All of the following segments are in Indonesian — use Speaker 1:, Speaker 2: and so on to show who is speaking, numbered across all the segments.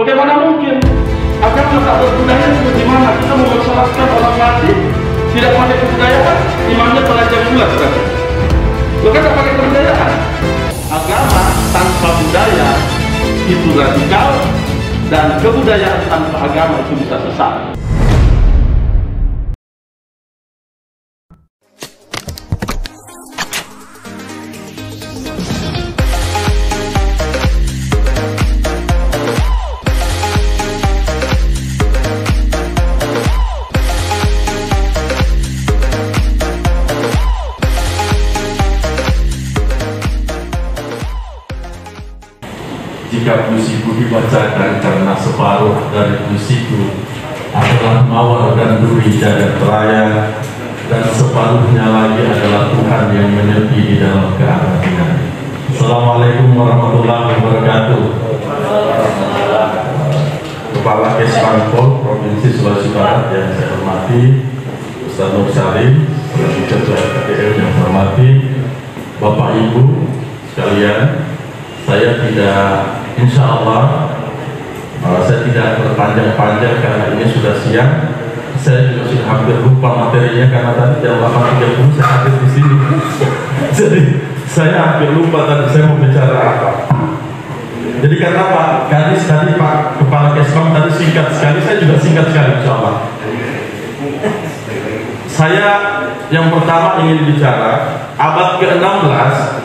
Speaker 1: Bagaimana mungkin agama tak berbudaya seperti mana kita mempersoalkan orang mati tidak pakai kebudayaan, imannya pelajar bulat berarti. Lo kan tak pakai kebudayaan. Agama tanpa budaya itu radikal, dan kebudayaan tanpa agama itu bisa sesat.
Speaker 2: Jika puisiku dibacakan karena separuh dari puisiku adalah mawar dan duri jagat raya, dan separuhnya lagi adalah Tuhan yang menyepi di dalam keabadian. Assalamualaikum warahmatullahi wabarakatuh. Kepala Kesbangpol Provinsi Sulawesi Barat yang saya hormati, Ustaz Nur Salim, selaku Ketua RKTL yang saya hormati, Bapak Ibu sekalian, saya tidak, insya Allah, saya tidak berpanjang-panjang karena ini sudah siang. Saya juga sudah hampir lupa materinya karena tadi jam 8.30 saya hadir di sini. Jadi saya hampir lupa tadi saya mau bicara apa. Jadi karena Pak Kadis tadi, Pak Kepala Kesbang tadi singkat sekali, saya juga singkat sekali, insya Allah. Saya yang pertama ingin bicara abad ke-16.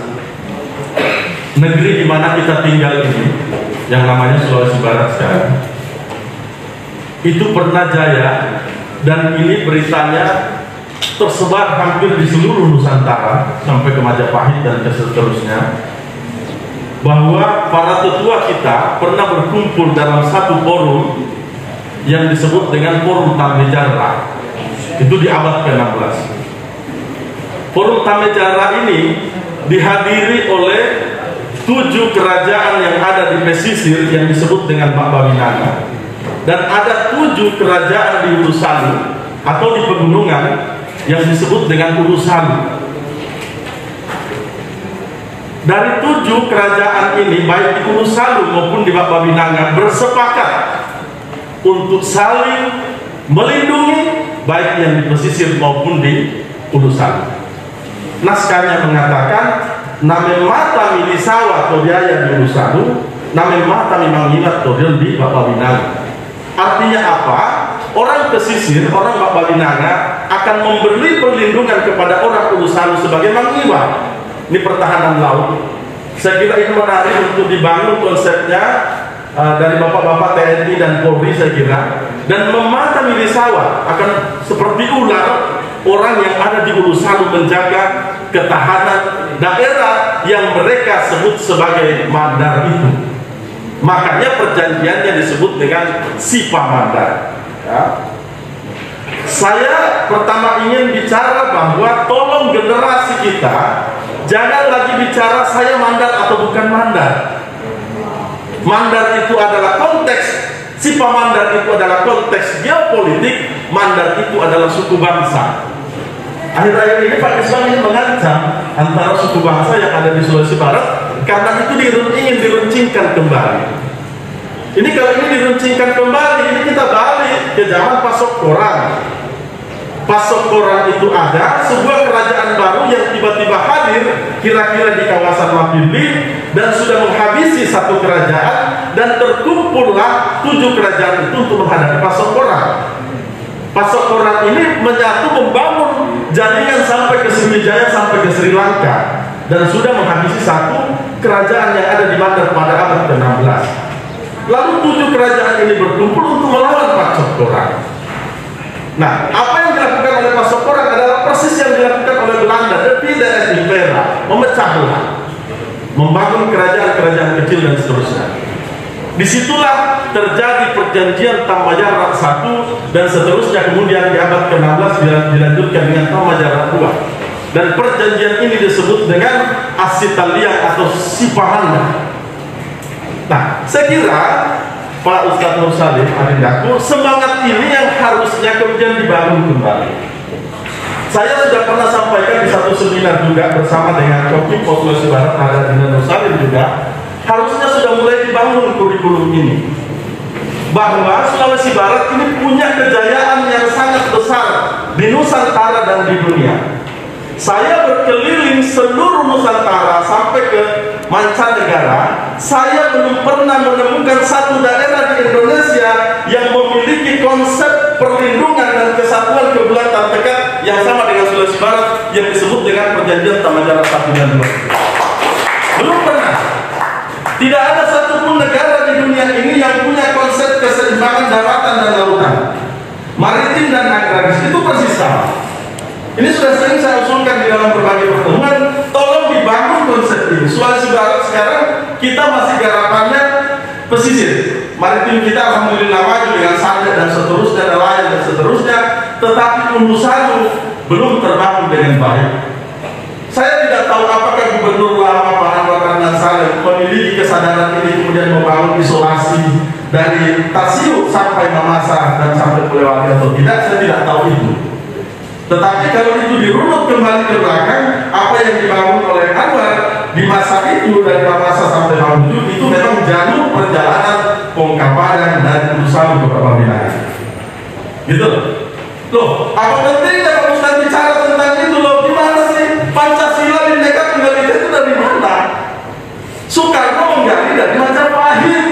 Speaker 2: Negeri di mana kita tinggal ini, yang namanya Sulawesi Barat sekarang, itu pernah jaya, dan ini beritanya tersebar hampir di seluruh Nusantara sampai ke Majapahit dan seterusnya, bahwa para tetua kita pernah berkumpul dalam satu forum yang disebut dengan Forum Tamejara. Itu di abad ke-16. Forum Tamejara ini dihadiri oleh 7 kerajaan yang ada di pesisir yang disebut dengan Bawinanga, dan ada 7 kerajaan di Hulu Salu atau di pegunungan yang disebut dengan Hulu Salu. Dari 7 kerajaan ini, baik di Hulu Salu maupun di Bawinanga, bersepakat untuk saling melindungi baik yang di pesisir maupun di Hulu Salu. Naskahnya mengatakan, name mata milisawa toriaya di Hulu Salu, name mata mimanginat torion di Bawinanga. Artinya apa? Orang pesisir, orang Bawinanga akan memberi perlindungan kepada orang Hulu Salu sebagai mangiwa. Ini pertahanan laut. Saya kira ini menarik untuk dibangun konsepnya dari bapak-bapak TNI dan Polri, saya kira. Dan memata milisawa akan seperti ular, orang yang ada di Hulu Salu menjaga ketahanan daerah yang mereka sebut sebagai Mandar itu. Makanya perjanjiannya disebut dengan Sipa Mandar. Ya. Saya pertama ingin bicara bahwa tolong generasi kita jangan lagi bicara saya Mandar atau bukan Mandar. Mandar itu adalah konteks, Sipa Mandar itu adalah konteks geopolitik, Mandar itu adalah suku bangsa. Akhir-akhir ini Pak Kesbang ini mengancam antara suku bangsa yang ada di Sulawesi Barat karena itu ingin diruncingkan kembali. Ini kalau ini diruncingkan kembali, ini kita balik ke zaman Pasok Koran. Pasok Koran itu ada sebuah kerajaan baru yang tiba-tiba hadir kira-kira di kawasan Mapimbi dan sudah menghabisi satu kerajaan, dan terkumpullah 7 kerajaan itu untuk menghadapi Pasok Koran. Pasok Koran ini menyatu membangun jaringan sampai ke Sriwijaya, sampai ke Sri Lanka, dan sudah menghabisi satu kerajaan yang ada di Mandar pada abad ke-16. Lalu 7 kerajaan ini berkumpul untuk melawan Pasok Koran. Nah, apa yang dilakukan oleh Pasok Koran adalah persis yang dilakukan oleh Belanda, Divide Impera, memecah belah, membangun kerajaan-kerajaan kecil dan seterusnya. Disitulah terjadi perjanjian Tamajara I dan seterusnya, kemudian di abad ke-16 dilanjutkan dengan Tamajara II. Dan perjanjian ini disebut dengan Asitalia atau Sipahanda. Nah, saya kira Pak Ustadz Nur Salim Adindaku, semangat ini yang harusnya kemudian dibangun kembali. Saya sudah pernah sampaikan di satu seminar juga bersama dengan Kopi Sulawesi Barat, ada Dina Nur Salim juga. Harusnya sudah mulai dibangun kurikulum ini. bahwa Sulawesi Barat ini punya kejayaan yang sangat besar di Nusantara dan di dunia. Saya berkeliling seluruh Nusantara sampai ke mancanegara. Saya belum pernah menemukan satu daerah di Indonesia yang memiliki konsep perlindungan dan kesatuan kebulatan tekad yang sama dengan Sulawesi Barat yang disebut dengan Perjanjian Tamajara 1 dan 2. Belum pernah. Tidak ada satupun negara di dunia ini yang punya konsep keseimbangan daratan dan lautan, maritim dan agraris. Itu persis sama. Ini sudah sering saya usulkan di dalam berbagai pertemuan. Tolong dibangun konsep ini. Sulawesi Barat sekarang kita masih garapannya pesisir. Maritim kita alhamdulillah maju dengan Sandet dan seterusnya, nelayan dan seterusnya. Tetapi Hulu Salu belum terbangun dengan baik. Saya tidak tahu apakah Gubernur lama Pak Anwar Adnan Saleh memiliki kesadaran ini kemudian membangun isolasi dari Tasiu sampai Mamasa dan sampai Polewali atau tidak. Saya tidak tahu itu. Tetapi kalau itu dirunut kembali ke belakang, apa yang dibangun oleh Anwar di masa itu dari Mamasa sampai Mamuju itu memang jalur perjalanan Pongkapadan dan Hulu Salu ke Bawinangan. Gitu loh. Apa pentingnya kalau Ustaz bicara tentang itu loh? Gimana sih Pancasila Bhinneka Tunggal Ika itu dari mana? Soekarno menggali dari Majapahit,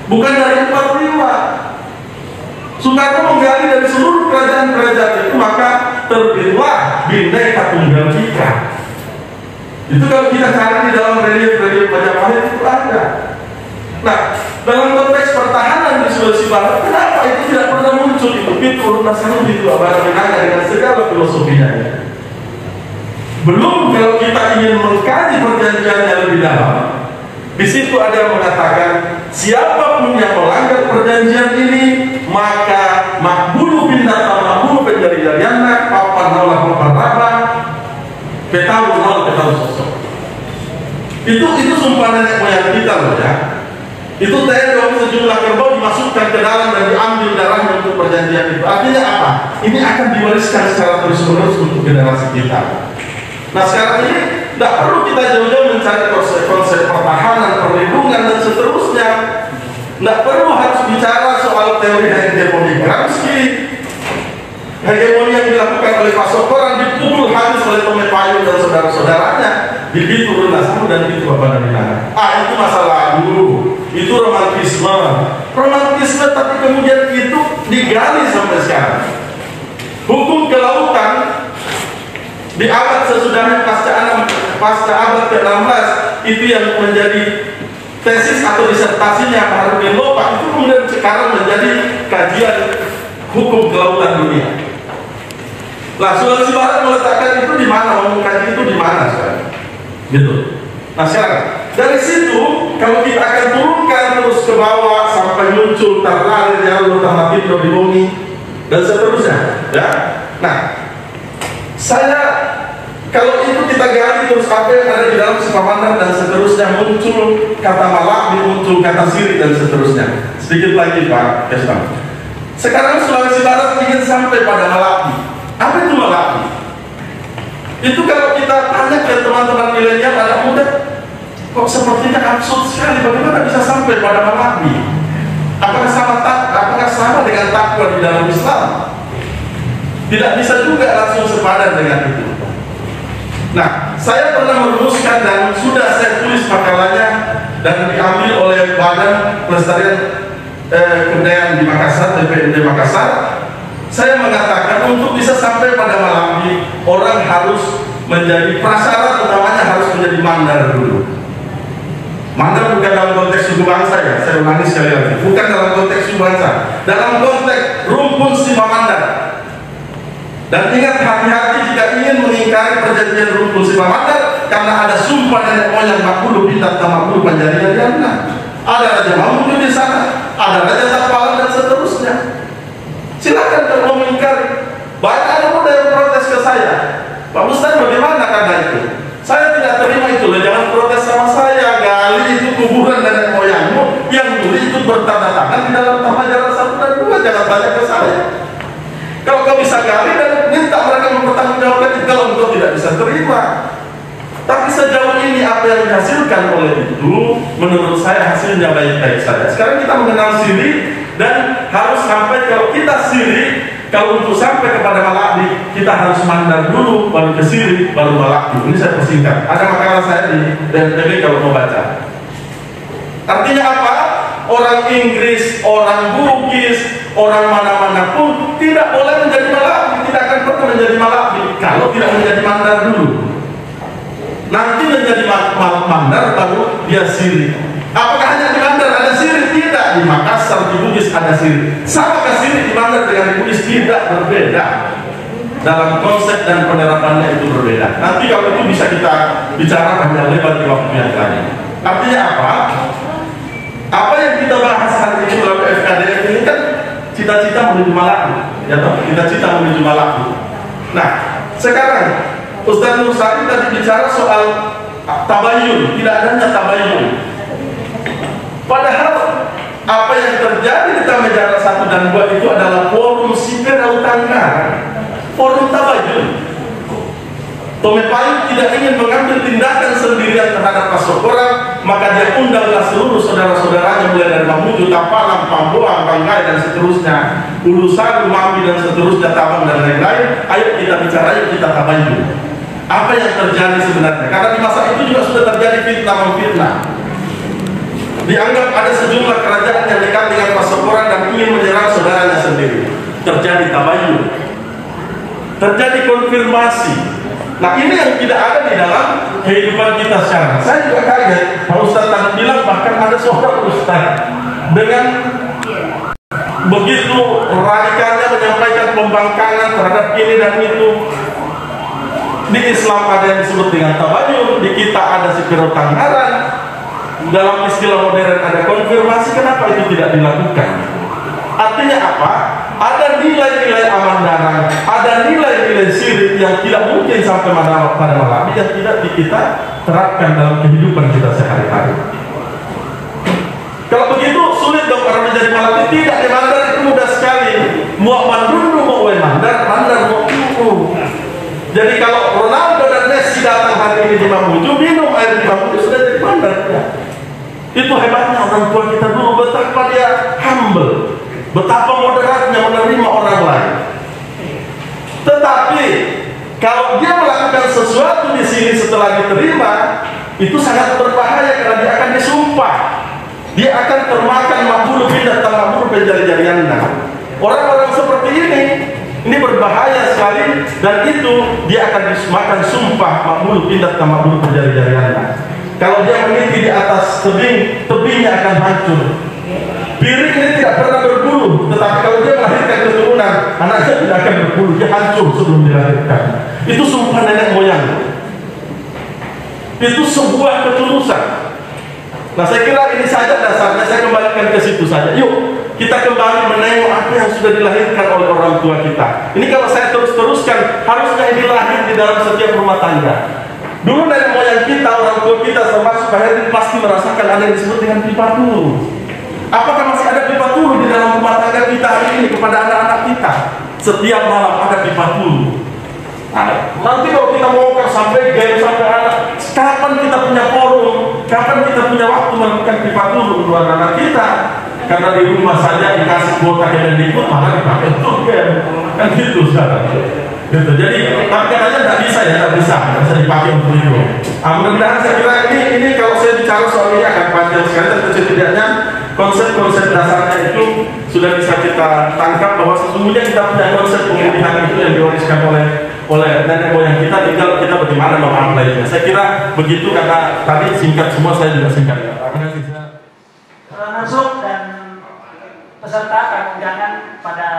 Speaker 2: bukan dari 45. Soekarno menggali dari seluruh kerajaan-kerajaan itu, maka terbitlah Bhinneka Tunggal Ika. Itu kalau kita cari di dalam relief-relief Majapahit itu ada. Nah, dalam konteks pertahanan di Sulawesi Barat, kenapa itu tidak pernah muncul itu? Fitur Nasaruddin itu Abang-Abang dengan segala filosofinya. Belum kalau kita ingin mengkaji perjanjiannya lebih dalam, di situ ada yang mengatakan siapapun yang melanggar perjanjian ini maka makbulu bintata makbulu penjari-jarianna papan olah papan raba petahu nol petahu sosok. Itu sumpah nenek moyang kita loh ya. Itu tedong sejumlah kerbau dimasukkan ke dalam dan diambil darahnya untuk perjanjian itu. Artinya apa? Ini akan diwariskan secara terus-menerus untuk generasi kita. Nah sekarang ini tidak perlu kita jauh-jauh mencari konsep pertahanan, perlindungan dan seterusnya. Tidak perlu harus bicara soal teori hegemoni Gramsci, hegemoni yang dilakukan oleh Pak Sokoran dipukul habis oleh Tome Payung dan saudara-saudaranya di Bitur Nasamu dan Bitur Bawinangan. Itu masa lalu, itu romantisme, tapi kemudian itu digali sampai sekarang. Hukum kelautan di abad sesudahnya pasca abad ke-16 itu yang menjadi tesis atau disertasinya Pak Harudin Lopa, itu kemudian sekarang menjadi kajian hukum kelautan dunia. Nah, Sulawesi Barat meletakkan itu di mana, mengkaji itu di mana sekarang, gitu. Nah sekarang dari situ kalau kita akan turunkan terus ke bawah sampai muncul Tarlarir, Yalu, Tamapindo di bumi dan seterusnya, ya. Nah, saya kalau itu kita gali terus apa yang ada di dalam Sipamandar dan seterusnya, muncul kata Malakbi, muncul kata Siri dan seterusnya. Sedikit lagi Pak Kesbang. Sekarang Sulawesi Barat ingin sampai pada Malakbi. Apa itu Malakbi? Itu kalau kita tanya ke teman-teman milenial anak muda, kok sepertinya absurd sekali, bagaimana bisa sampai pada Malakbi? Apakah sama dengan takwa di dalam Islam? Tidak bisa juga langsung sepadan dengan itu. Nah, saya pernah merumuskan dan sudah saya tulis makalahnya dan diambil oleh Badan Pelestarian Kebudayaan di Makassar, DPMD Makassar. Saya mengatakan untuk bisa sampai pada Malakbi, orang harus menjadi prasyarat utamanya harus menjadi mandar dulu. Mandar bukan dalam konteks suku bangsa ya, saya ulangi sekali lagi, bukan dalam konteks suku bangsa, dalam konteks rumpun Sipamandar. Dan ingat, hati-hati jika ingin mengingkari perjanjian rumpun Sipamandar, karena ada sumpah nenek moyang makbulu bintang makbulu penjari-jarianna. Ada Raja Mamuju di sana, ada Raja Sapalan dan seterusnya. Silakan kalau mau mengingkari. Banyak anak muda yang protes ke saya, Pak Ustaz bagaimana karena itu? Saya tidak terima itu loh, jangan protes sama saya. Gali itu kuburan nenek moyangmu yang dulu itu bertanda tangan di dalam Tamajara 1 dan 2, jangan tanya ke saya. Kalau kau bisa gali dan minta mereka mempertanggungjawabkan itu, kalau engkau tidak bisa terima. Tapi sejauh ini apa yang dihasilkan oleh itu, menurut saya hasilnya baik-baik saja. Sekarang kita mengenal Siri, Dan harus sampai, kalau kita sirik, kalau untuk sampai kepada malakdi, kita harus mandar dulu, baru ke sirik, baru malakdi. Ini saya persingkat. Ada makalah saya di DNTV kalau mau baca. Artinya apa? Orang Inggris, orang Bugis, orang mana-mana pun tidak boleh menjadi malakdi, tidak akan pernah menjadi malakdi kalau tidak menjadi mandar dulu. Nanti menjadi mandar baru dia sirik. Apakah hanya di mandar ada sirik? Tidak. Di Makassar, di Bugis ada sirik. Samakah sirik di mandar dengan di Bugis? Tidak, berbeda. Dalam konsep dan penerapannya itu berbeda. Nanti kalau itu bisa kita bicarakan yang lebar di waktu yang lain. Artinya apa? Apa yang kita bahas hari ini melalui FKDM ini kan cita-cita menuju malakdi, ya toh? Cita-cita menuju malakdi. Nah, sekarang Ustaz Nur Said tadi bicara soal tabayun, tidak adanya tabayun. Padahal apa yang terjadi di Tamejaran 1 dan 2 itu adalah forum sipil Lautangkara, forum tabayun. Tomepayun tidak ingin mengambil tindakan sendirian terhadap Pasokoran, maka dia undanglah seluruh saudara-saudaranya mulai dari Mamuju, Tapalang, Pamboang, Banggai dan seterusnya, Ulusan, Mambi dan seterusnya, Tabang dan lain-lain. Ayo kita bicara, ayo kita tabayun. Apa yang terjadi sebenarnya? Karena di masa itu juga sudah terjadi fitnah-memfitnah. Dianggap ada sejumlah kerajaan yang dekat dengan Pasokoran dan ingin menyerang saudaranya sendiri. Terjadi tabayun, terjadi konfirmasi. Nah, ini yang tidak ada di dalam kehidupan kita sekarang. Saya juga kaget, Pak Ustadz tadi bilang bahkan ada seorang Ustadz dengan begitu radikalnya menyampaikan pembangkangan terhadap ini dan itu. Di Islam ada yang disebut dengan tabayun, di kita ada sipil tanggaran, dalam istilah modern ada konfirmasi. Kenapa itu tidak dilakukan? Artinya apa? Ada nilai-nilai amandaran, ada nilai-nilai sirik yang tidak mungkin sampai pada malam yang tidak kita terapkan dalam kehidupan kita sehari-hari. Kalau begitu sulit dong orang menjadi malam. Tidak, di mandar itu mudah sekali. Mau mandundu, mau mandar, mandar mau kuku. Jadi kalau Ronaldo dan Messi datang hari ini di Mamuju, minum air di Mamuju sudah jadi mandar. Ya. Itu hebatnya orang tua kita dulu, betapa dia humble, betapa moderatnya menerima orang lain. Tetapi kalau dia melakukan sesuatu di sini setelah diterima, itu sangat berbahaya karena dia akan disumpah. Dia akan termakan mabulu pindah tamabulu penjari-jariannya. Orang-orang seperti ini berbahaya sekali, dan itu dia akan dimakan sumpah mabulu pindah tamabulu penjari-jariannya. Kalau dia meniti di atas tebing, tebingnya akan hancur. Piring ini tidak pernah berbulu, tetapi kalau dia melahirkan keturunan, anaknya tidak akan berbulu, dia hancur sebelum dilahirkan. Itu sumpah nenek moyang. Itu sebuah ketulusan. Nah, saya kira ini saja dasarnya, saya kembalikan ke situ saja. Yuk, kita kembali menengok apa yang sudah dilahirkan oleh orang tua kita. Ini kalau saya terus-teruskan, harusnya ini lahir di dalam setiap rumah tangga. Dulu nenek moyang kita, orang tua kita, termasuk Pak Heri, pasti merasakan ada yang disebut dengan pipa tulu. Apakah masih ada pipa tulu di dalam rumah tangga kita hari ini kepada anak-anak kita? Setiap malam ada pipa tulu. Nah, nanti kalau kita mau sampai game sampai anak, kapan kita punya forum, kapan kita punya waktu melakukan pipa tulu untuk anak-anak kita? Karena di rumah saja dikasih kuota Kemendikbud, malah dipakai untuk game. Kan gitu sekarang. Gitu. Jadi, tapi katanya tidak bisa ya, tidak bisa dipakai untuk itu. Mudah-mudahan saya kira ini kalau saya bicara soal ini akan panjang sekali, tapi setidaknya konsep-konsep dasarnya itu sudah bisa kita tangkap bahwa sesungguhnya kita punya konsep pemilihan itu yang diwariskan oleh nenek moyang kita, tinggal kita bagaimana mengaplainya. Saya kira begitu, karena tadi singkat semua, saya juga singkat. Terima kasih.
Speaker 3: Masuk dan peserta kami undangan pada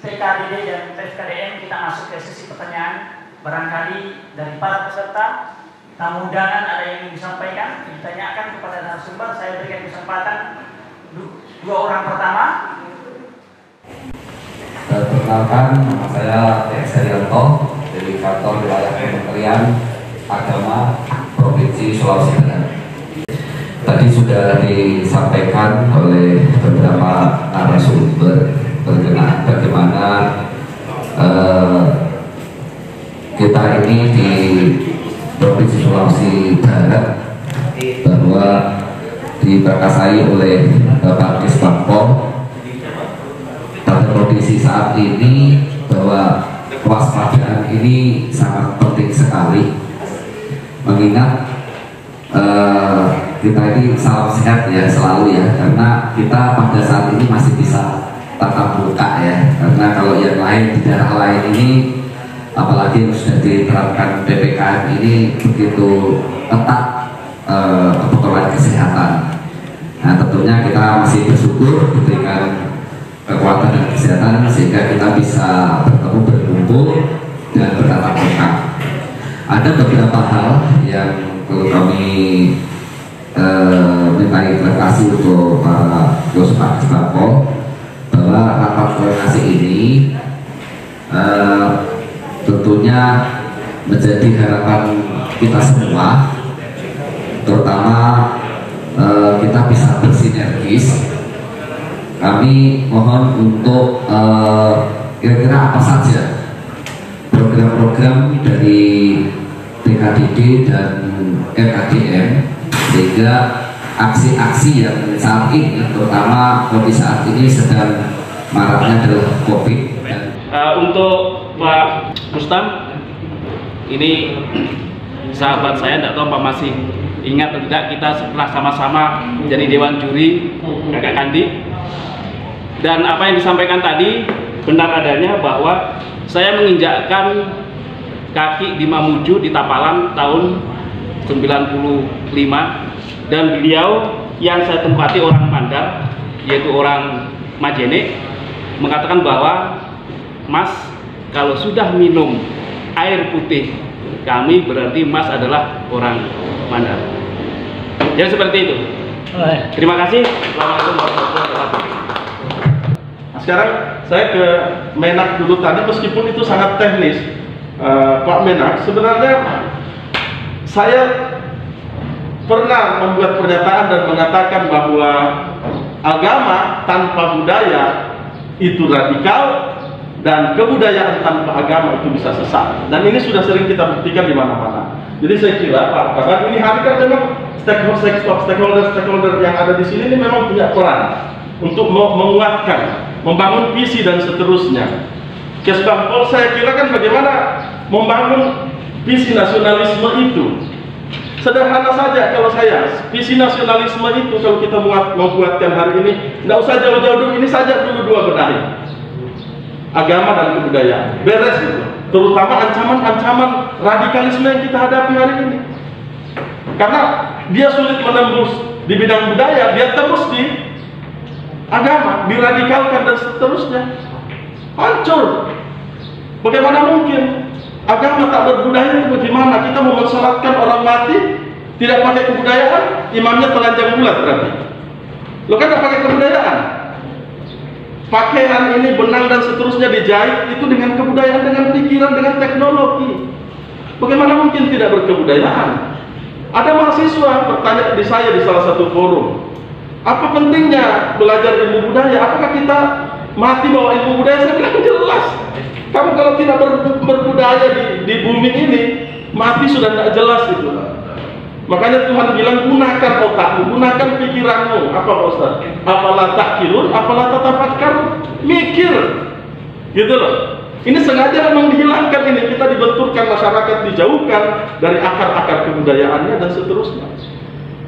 Speaker 3: PKDD dan FKDM, kita masuk ke sesi pertanyaan. Barangkali dari para peserta tamu undangan ada yang ingin disampaikan, ditanyakan kepada narasumber. Saya berikan kesempatan dua orang pertama.
Speaker 4: Perkenalkan, nama saya Ekserianto dari kantor wilayah Kementerian Agama Provinsi Sulawesi Tenggara. Tadi sudah disampaikan oleh beberapa narasumber berkenaan bagaimana kita ini di Provinsi Sulawesi Barat, bahwa diperkasai oleh Bapak Kesbangpol. Pada kondisi saat ini bahwa kewaspadaan ini sangat penting sekali, mengingat kita ini salam sehat ya selalu ya, karena kita pada saat ini masih bisa tatap muka ya, karena kalau yang lain di daerah lain ini, apalagi yang sudah diterapkan PPKM ini begitu ketat protokol kesehatan. Nah tentunya kita masih bersyukur diberikan kekuatan dan kesehatan sehingga kita bisa bertemu, berkumpul dan bertatap muka. Ada beberapa hal yang perlu kami minta klarifikasi untuk Pak Kesbangpol, bahwa rapat koordinasi ini tentunya menjadi harapan kita semua, terutama kita bisa bersinergis. Kami mohon untuk kira-kira apa saja program-program dari TKDD dan MKDM, sehingga aksi-aksi yang saat ini, terutama kondisi saat ini sedang maraknya adalah COVID.
Speaker 1: Untuk Pak Rustam, ini sahabat saya, tidak tahu Pak masih ingat atau tidak, kita setelah sama-sama menjadi Dewan Juri Kakak Kandi. Dan apa yang disampaikan tadi benar adanya, bahwa saya menginjakkan kaki di Mamuju di Tapalan tahun 95, dan beliau yang saya tempati orang Mandar, yaitu orang Majene, mengatakan bahwa Mas kalau sudah minum air putih kami, berarti Mas adalah orang Mandar. Jadi seperti itu. Terima kasih. Assalamualaikum warahmatullahi wabarakatuh.
Speaker 2: Sekarang saya ke Menak dulu tadi, meskipun itu sangat teknis, Pak Menak, sebenarnya saya pernah membuat pernyataan dan mengatakan bahwa agama tanpa budaya itu radikal, dan kebudayaan tanpa agama itu bisa sesat. Dan ini sudah sering kita buktikan di mana-mana. Jadi saya kira Pak, karena ini hari kan memang stakeholder yang ada di sini ini memang punya peran untuk menguatkan, membangun visi dan seterusnya. Kesbangpol saya kira kan bagaimana membangun visi nasionalisme itu. Sederhana saja kalau saya, visi nasionalisme itu kalau kita membuatkan hari ini, tidak usah jauh-jauh dulu, ini saja dulu dua benahi. Agama dan kebudayaan, beres itu. Terutama ancaman-ancaman radikalisme yang kita hadapi hari ini. Karena dia sulit menembus di bidang budaya, dia tembus di agama, diradikalkan dan seterusnya. Hancur. Bagaimana mungkin agama tak berbudaya itu? Bagaimana kita mau mensolatkan orang mati tidak pakai kebudayaan? Imamnya telanjang bulat berarti. Lo kan tak pakai kebudayaan. Pakaian ini, benang dan seterusnya dijahit itu dengan kebudayaan, dengan pikiran, dengan teknologi. Bagaimana mungkin tidak berkebudayaan? Ada mahasiswa bertanya di saya di salah satu forum, apa pentingnya belajar ilmu budaya? Apakah kita mati bawa ilmu budaya? Saya bilang jelas. Kamu kalau tidak berbudaya di bumi ini, mati sudah tidak jelas itu. Makanya Tuhan bilang gunakan otakmu, gunakan pikiranmu. Apa Pak Ustaz? Apalah takkilun, apalah tatafakkarun. Mikir, gitu loh. Ini sengaja memang dihilangkan ini. Kita dibenturkan, masyarakat dijauhkan dari akar-akar kebudayaannya dan seterusnya.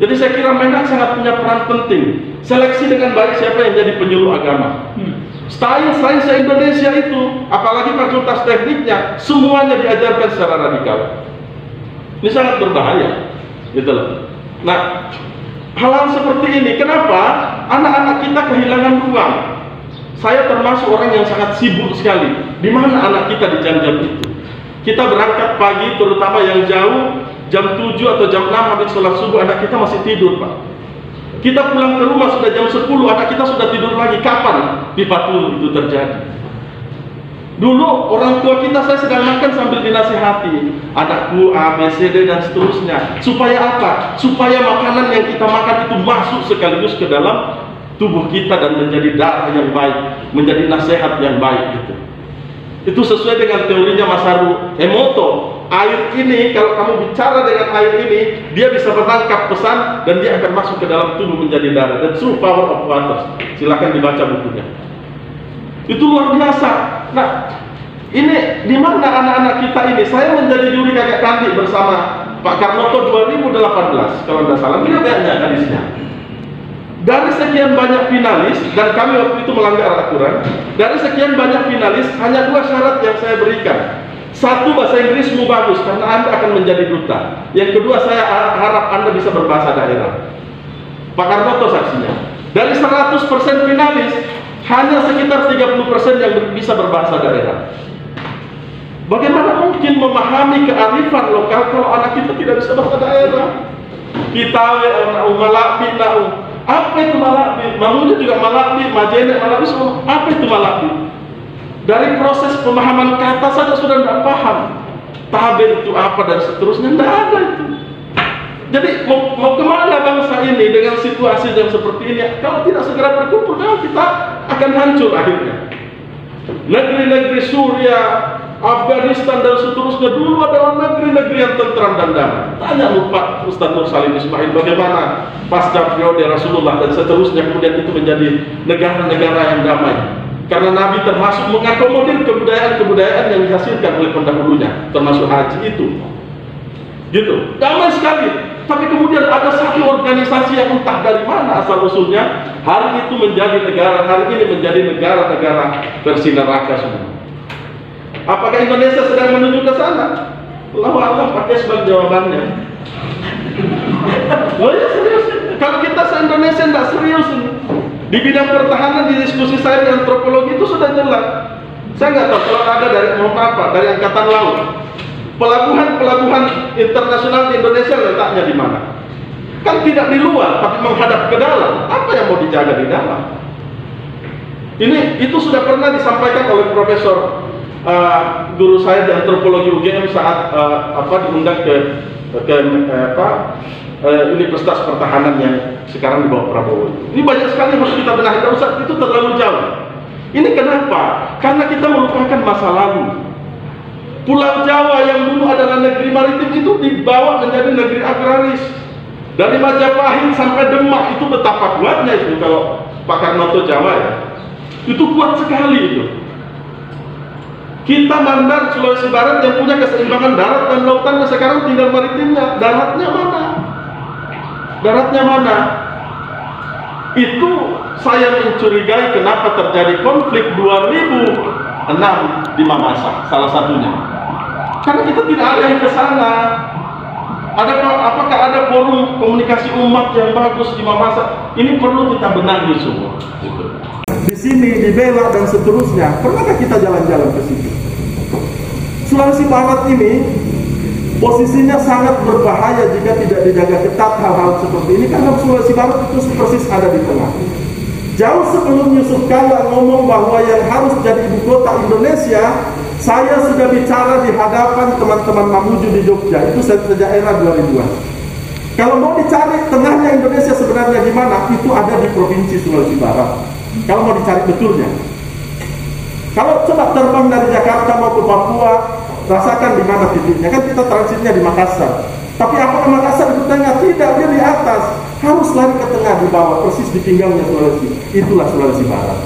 Speaker 2: Jadi saya kira Menak sangat punya peran penting. Seleksi dengan baik siapa yang jadi penyuluh agama. Sains Indonesia itu, apalagi fakultas tekniknya, semuanya diajarkan secara radikal. Ini sangat berbahaya, gitu loh. Nah, hal-hal seperti ini, kenapa anak-anak kita kehilangan ruang? Saya termasuk orang yang sangat sibuk sekali. Di mana anak kita di jam-jam itu? Kita berangkat pagi, terutama yang jauh, jam 7 atau jam 6 habis sholat subuh, anak kita masih tidur, Pak. Kita pulang ke rumah sudah jam 10, anak kita sudah tidur lagi. Kapan di Patul itu terjadi? Dulu orang tua kita, saya sedang makan sambil dinasihati, anakku A, B, C, D dan seterusnya. Supaya apa? Supaya makanan yang kita makan itu masuk sekaligus ke dalam tubuh kita dan menjadi darah yang baik, menjadi nasihat yang baik gitu. Itu sesuai dengan teorinya Masaru Emoto.
Speaker 1: air ini, kalau kamu bicara dengan air ini, dia bisa menangkap pesan dan dia akan masuk ke dalam tubuh menjadi darah. The True Power of Water. Silakan dibaca bukunya. Itu luar biasa. Nah, ini di mana anak-anak kita ini? Saya menjadi juri kakak kandi bersama Pak Karnoto 2018 kalau tidak salah. Beliau banyak hadisnya. Dari sekian banyak finalis, dan kami waktu itu melanggar aturan, dari sekian banyak finalis hanya 2 syarat yang saya berikan. Satu, bahasa Inggrismu bagus karena Anda akan menjadi duta. Yang kedua, saya harap Anda bisa berbahasa daerah. Pak Karnoto saksinya. Dari 100% finalis, hanya sekitar 30% yang bisa berbahasa daerah. Bagaimana mungkin memahami kearifan lokal kalau anak kita tidak bisa bahasa daerah? Kita malakbi, apa itu malakbi? Mamunya juga malakbi, majene malakbi semua. Apa itu malakbi? Dari proses pemahaman kata saja sudah tidak paham. Tabir itu apa dan seterusnya, tidak ada itu. Jadi mau kemana bangsa ini dengan situasi yang seperti ini? Kalau tidak segera berkumpul, kita akan hancur akhirnya. Negeri-negeri Suria, Afghanistan dan seterusnya dulu adalah negeri-negeri yang tentram dan damai. Tanya lupa Ustaz Nur Salim Ismail bagaimana pasca periode Rasulullah dan seterusnya kemudian itu menjadi negara-negara yang damai. Karena Nabi termasuk mengakomodir kebudayaan-kebudayaan yang dihasilkan oleh pendahulunya, termasuk haji itu. Gitu, damai sekali. Tapi kemudian ada satu organisasi yang entah dari mana asal usulnya, hari itu menjadi negara, hari ini menjadi negara-negara versi neraka semua. Apakah Indonesia sedang menuju ke sana? Allahu a'lam, pakai sebagai jawabannya. Oh ya serius. Kalau kita se-Indonesia tidak serius ini. Di bidang pertahanan, di diskusi saya di antropologi itu sudah jelas. Saya nggak tahu kalau ada dari dari Angkatan Laut. Pelabuhan internasional di Indonesia letaknya di mana? Kan tidak di luar, tapi menghadap ke dalam. Apa yang mau dijaga di dalam? Itu sudah pernah disampaikan oleh Profesor guru saya di antropologi UGM saat diundang ke Universitas Pertahanan yang sekarang di bawah Prabowo. Ini banyak sekali yang harus kita benahi. Ustaz, itu terlalu jauh. Ini kenapa? Karena kita melupakan masa lalu. Pulau Jawa yang dulu adalah negeri maritim itu dibawa menjadi negeri agraris. Dari Majapahit sampai Demak itu betapa kuatnya itu kalau Pak Karnoto Jawa ya. Itu kuat sekali itu. Kita Mandar Sulawesi Barat yang punya keseimbangan darat dan lautan, sekarang tinggal maritimnya. Daratnya mana? Daratnya mana? Itu saya mencurigai kenapa terjadi konflik 2006 di Mamasa, salah satunya. Karena kita tidak ada yang ke sana. Apakah ada forum komunikasi umat yang bagus di Mamasa? Ini perlu kita benahi semua. Di sini, di Bela dan seterusnya, pernahkah kita jalan-jalan ke situ? Sulawesi Barat ini posisinya sangat berbahaya jika tidak dijaga ketat hal-hal seperti ini, karena Sulawesi Barat itu persis ada di tengah. Jauh sebelum Yusuf Kalla ngomong bahwa yang harus jadi ibu kota Indonesia, saya sudah bicara di hadapan teman-teman Mamuju di Jogja, itu sejak era 2000-an. Kalau mau dicari tengahnya Indonesia sebenarnya di mana, itu ada di provinsi Sulawesi Barat. Kalau mau dicari betulnya. Kalau coba terbang dari Jakarta mau ke Papua, rasakan di mana titiknya. Kan kita transitnya di Makassar. Tapi apakah Makassar di tengah? Tidak, dia di atas. Harus lari ke tengah, di bawah, persis di pinggangnya Sulawesi. Itulah Sulawesi Barat.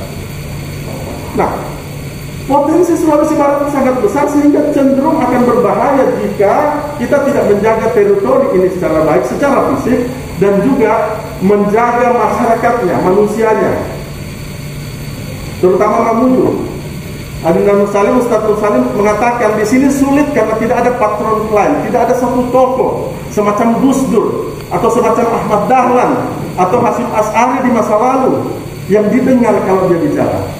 Speaker 1: Nah, potensi Sulawesi Barat sangat besar sehingga cenderung akan berbahaya jika kita tidak menjaga teritori ini secara baik, secara fisik, dan juga menjaga masyarakatnya, manusianya, terutama Mamuju. Ustaz Nur Salim mengatakan di sini sulit karena tidak ada patron klien, tidak ada satu tokoh semacam Gus Dur atau semacam Ahmad Dahlan atau Hasyim Asy'ari di masa lalu yang didengar kalau dia bicara.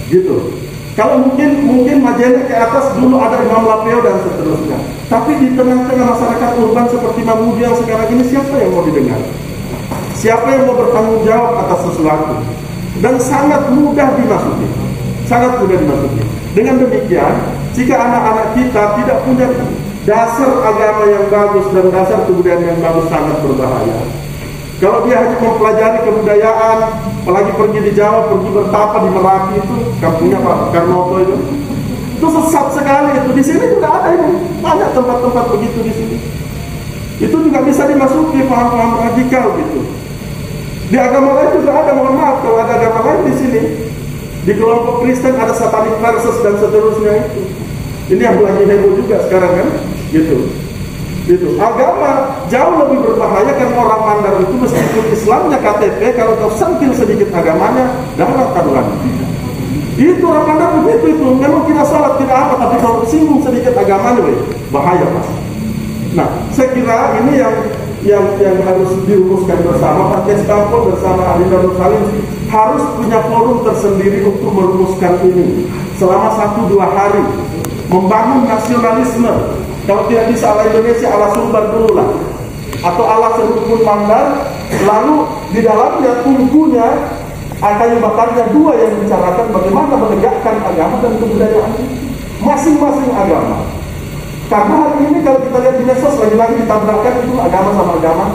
Speaker 1: Gitu. Kalau mungkin Majene ke atas dulu ada Imam Lapeo dan seterusnya. Tapi di tengah-tengah masyarakat urban seperti Mamuju yang sekarang ini, siapa yang mau didengar? Siapa yang mau bertanggung jawab atas sesuatu? Dan sangat mudah dimasuki. Sangat mudah dimasuki. Dengan demikian, jika anak-anak kita tidak punya dasar agama yang bagus dan dasar kebudayaan yang bagus, sangat berbahaya. Kalau dia hanya mempelajari kebudayaan, apalagi pergi di Jawa, pergi bertapa di Merapi itu, kampungnya Pak Karnoto itu,
Speaker 5: Itu sesat sekali itu. Di sini juga ada ini, banyak tempat-tempat begitu di sini. Itu juga bisa dimasuki paham-paham radikal gitu. Di agama lain juga ada, mohon maaf kalau ada agama lain di sini. Di kelompok Kristen ada satanic verses dan seterusnya itu. Ini yang lagi heboh juga sekarang kan, gitu. Gitu. Agama jauh lebih berbahaya karena orang mandar itu meskipun Islamnya KTP, kalau kau sentil sedikit agamanya, darat taruhan. Itu orang mandar begitu itu. Memang kita sholat tidak apa, tapi kalau singgung sedikit agamanya, bahaya Mas. Nah, saya kira ini yang harus dirumuskan bersama. Pak Keskampol bersama ahli Darul Salim harus punya forum tersendiri untuk merumuskan ini selama 1-2 hari, membangun nasionalisme. Kalau tidak bisa ala Indonesia, ala Sumbar dulu lah, atau ala serukun mandar. Lalu di dalamnya tunggunya kayu bakarnya 2 yang bicarakan bagaimana menegakkan agama dan kebudayaan masing-masing agama. Karena hari ini kalau kita lihat di medsos lagi-lagi ditabrakkan itu agama sama agama.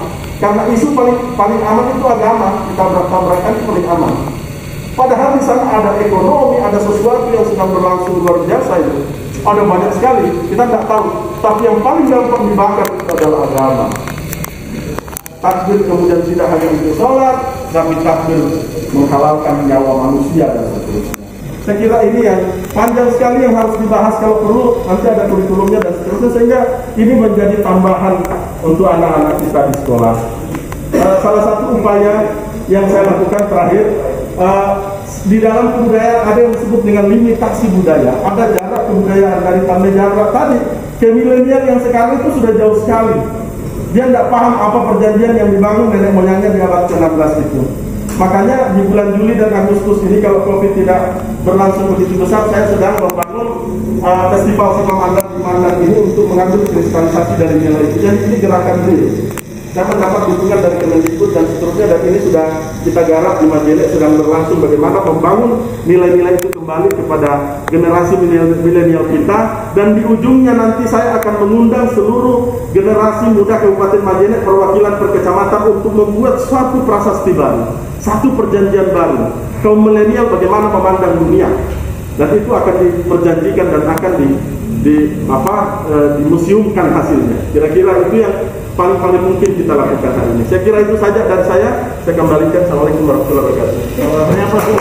Speaker 5: Karena isu paling aman itu agama, ditabrak-tabrakan itu paling aman. Padahal di sana ada ekonomi, ada sesuatu yang sedang berlangsung luar biasa itu. Ada banyak sekali, kita nggak tahu. Tapi yang paling gampang dibakar itu adalah agama. Takbir kemudian tidak hanya untuk sholat, tapi takbir menghalalkan nyawa manusia dan seterusnya. Saya kira ini yang panjang sekali yang harus dibahas, kalau perlu nanti ada kurikulumnya dan seterusnya, sehingga ini menjadi tambahan untuk anak-anak kita di sekolah. Salah satu upaya yang saya lakukan terakhir, di dalam kebudayaan ada yang disebut dengan limitasi budaya. Ada jarak kebudayaan dari Tanda Jarak tadi ke milenial yang sekarang itu sudah jauh sekali. Dia tidak paham apa perjanjian yang dibangun nenek moyangnya di abad ke-16 itu. Makanya di bulan Juli dan Agustus ini, kalau COVID tidak berlangsung begitu besar, saya sedang membangun festival Simam Adat di Mandar ini untuk mengambil kristalisasi dari nilai itu. Jadi ini gerakan real. Saya mendapat dukungan dari Kemendikbud dan seterusnya, dan ini sudah kita garap di Majene, sedang berlangsung bagaimana membangun nilai-nilai itu kembali kepada generasi milenial kita. Dan di ujungnya nanti saya akan mengundang seluruh generasi muda Kabupaten Majene, perwakilan per kecamatan, untuk membuat suatu prasasti baru, satu perjanjian baru kaum milenial bagaimana memandang dunia. Dan itu akan diperjanjikan dan akan dimuseumkan hasilnya. Kira-kira itu yang paling mungkin kita lakukan hari ini. Saya kira itu saja dari saya kembalikan. Assalamualaikum warahmatullahi wabarakatuh.